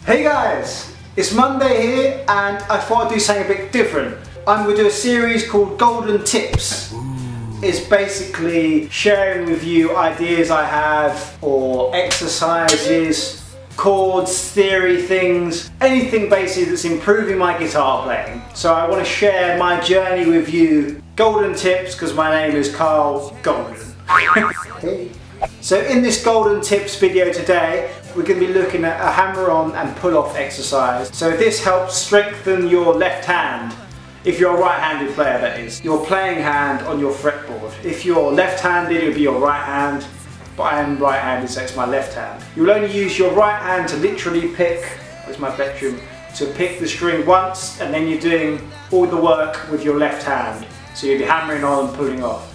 Hey guys, it's Monday here and I thought I'd do something a bit different. I'm going to do a series called Golden Tips. It's basically sharing with you ideas I have or exercises, chords, theory things, anything basically that's improving my guitar playing. So I want to share my journey with you. Golden Tips because my name is Karl Golden. So in this Golden Tips video today, we're going to be looking at a hammer-on and pull-off exercise. So this helps strengthen your left hand. If you're a right-handed player, that is. Your playing hand on your fretboard. If you're left-handed, it'll be your right hand. But I am right-handed, so it's my left hand. You'll only use your right hand to literally pick, where's my plectrum, to pick the string once, and then you're doing all the work with your left hand. So you'll be hammering on and pulling off.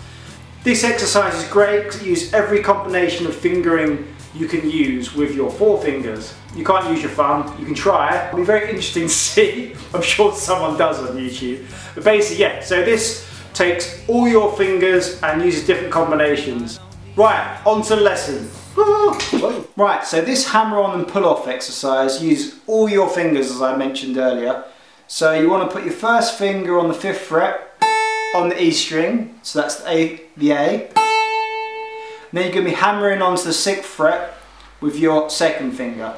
This exercise is great because it uses every combination of fingering you can use with your four fingers. You can't use your thumb, you can try it. It'll be very interesting to see. I'm sure someone does on YouTube. But basically, yeah, so this takes all your fingers and uses different combinations. Right, on to the lesson. Right, so this hammer on and pull off exercise uses all your fingers as I mentioned earlier. So you want to put your first finger on the 5th fret on the E string, so that's the A. And then you're going to be hammering onto the 6th fret with your 2nd finger.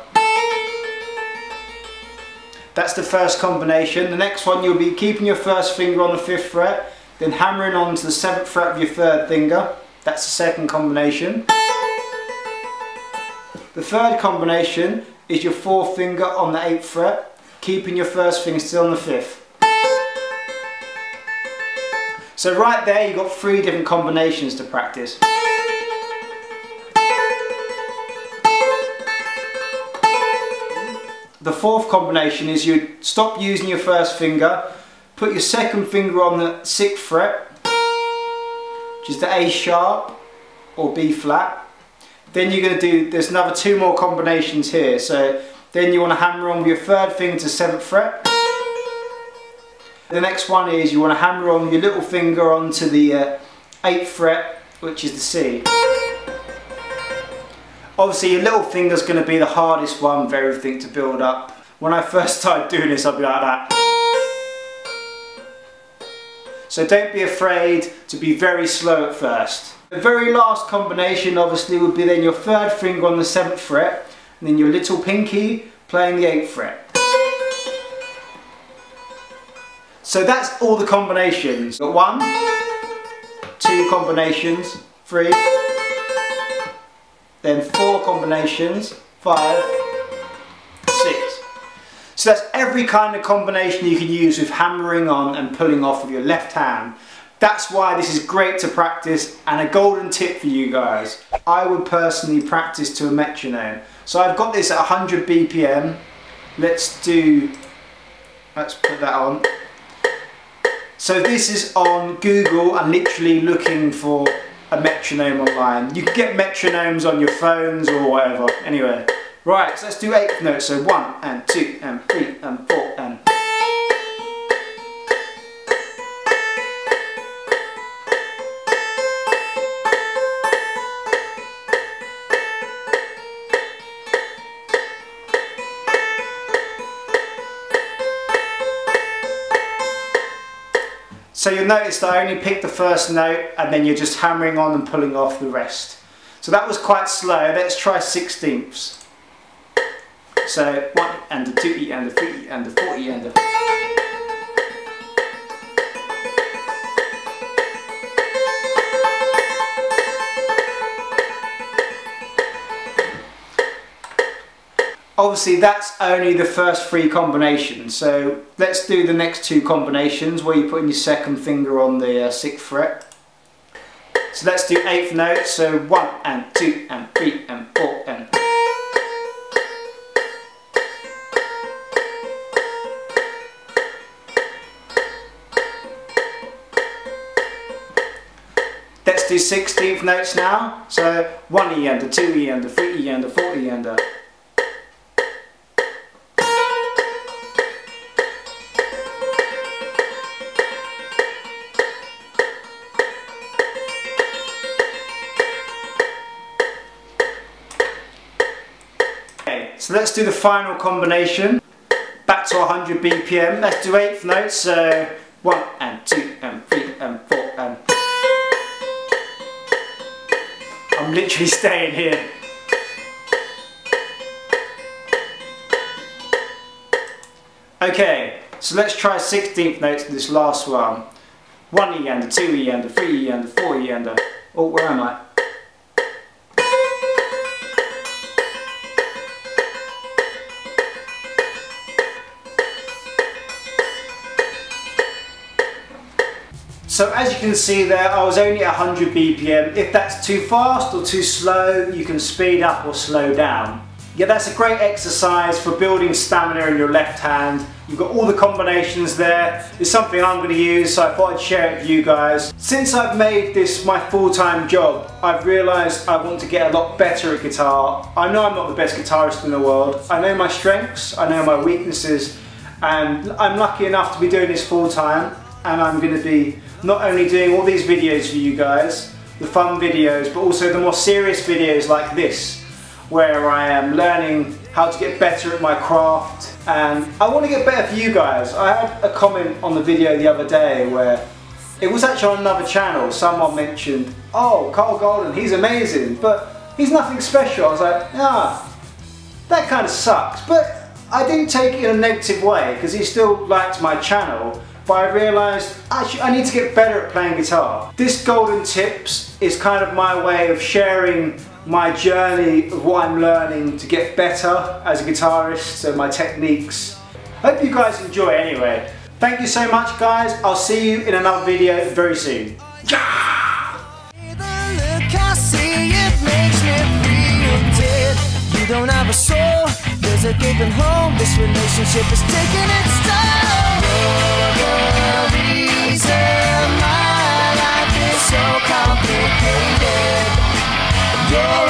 That's the first combination. The next one you'll be keeping your first finger on the 5th fret, then hammering onto the 7th fret with your 3rd finger. That's the second combination. The third combination is your 4th finger on the 8th fret, keeping your first finger still on the 5th. So right there you've got 3 different combinations to practice. The 4th combination is you stop using your first finger, put your 2nd finger on the 6th fret, which is the A sharp or B flat. Then you're going to do, there's another 2 more combinations here. So then you want to hammer on with your 3rd finger to 7th fret. The next one is you want to hammer on your little finger onto the 8th fret, which is the C. Obviously your little finger's going to be the hardest one for everything to build up. When I first started doing this I'd be like that. So don't be afraid to be very slow at first. The very last combination obviously would be then your 3rd finger on the 7th fret and then your little pinky playing the 8th fret. So that's all the combinations. Got 1, 2 combinations, 3, then 4 combinations, 5, 6. So that's every kind of combination you can use with hammering on and pulling off with your left hand. That's why this is great to practice and a golden tip for you guys. I would personally practice to a metronome. So I've got this at 100 BPM. Let's put that on. So this is on Google and literally looking for a metronome online. You can get metronomes on your phones or whatever. Anyway, right, so let's do 8th notes. So 1 and 2 and 3 and 4 and. So you'll notice that I only picked the first note and then you're just hammering on and pulling off the rest. So that was quite slow. Let's try 16ths. So 1 and a 2 and a 3 and a 4 and a. Obviously that's only the first 3 combinations, so let's do the next 2 combinations where you're putting your 2nd finger on the 6th fret. So let's do 8th notes, so 1 and 2 and 3 and 4 and. Let's do 16th notes now, so 1 E and a 2 E and a 3 E and a 4 E and a. So let's do the final combination. Back to 100 BPM. Let's do 8th notes. So 1 and 2 and 3 and 4 and... I'm literally staying here. Okay, so let's try 16th notes for this last one. 1 E under, 2 E under, 3 E under, 4 E under. Oh, where am I? So as you can see there, I was only at 100 BPM. If that's too fast or too slow, you can speed up or slow down. Yeah, that's a great exercise for building stamina in your left hand. You've got all the combinations there. It's something I'm going to use, so I thought I'd share it with you guys. Since I've made this my full-time job, I've realised I want to get a lot better at guitar. I know I'm not the best guitarist in the world. I know my strengths, I know my weaknesses, and I'm lucky enough to be doing this full-time. And I'm going to be not only doing all these videos for you guys, the fun videos, but also the more serious videos like this, where I am learning how to get better at my craft, and I want to get better for you guys. I had a comment on the video the other day where it was actually on another channel. Someone mentioned, oh, Karl Golden, he's amazing, but he's nothing special. I was like, that kind of sucks. But I didn't take it in a negative way, because he still liked my channel. But I realised, actually, I need to get better at playing guitar. This Golden Tips is kind of my way of sharing my journey of what I'm learning to get better as a guitarist, so my techniques. Hope you guys enjoy anyway. Thank you so much, guys. I'll see you in another video very soon. Yeah! You don't have a soul, there's a gaping hole. This relationship is taking its toll. You're the reason my life is so complicated. You're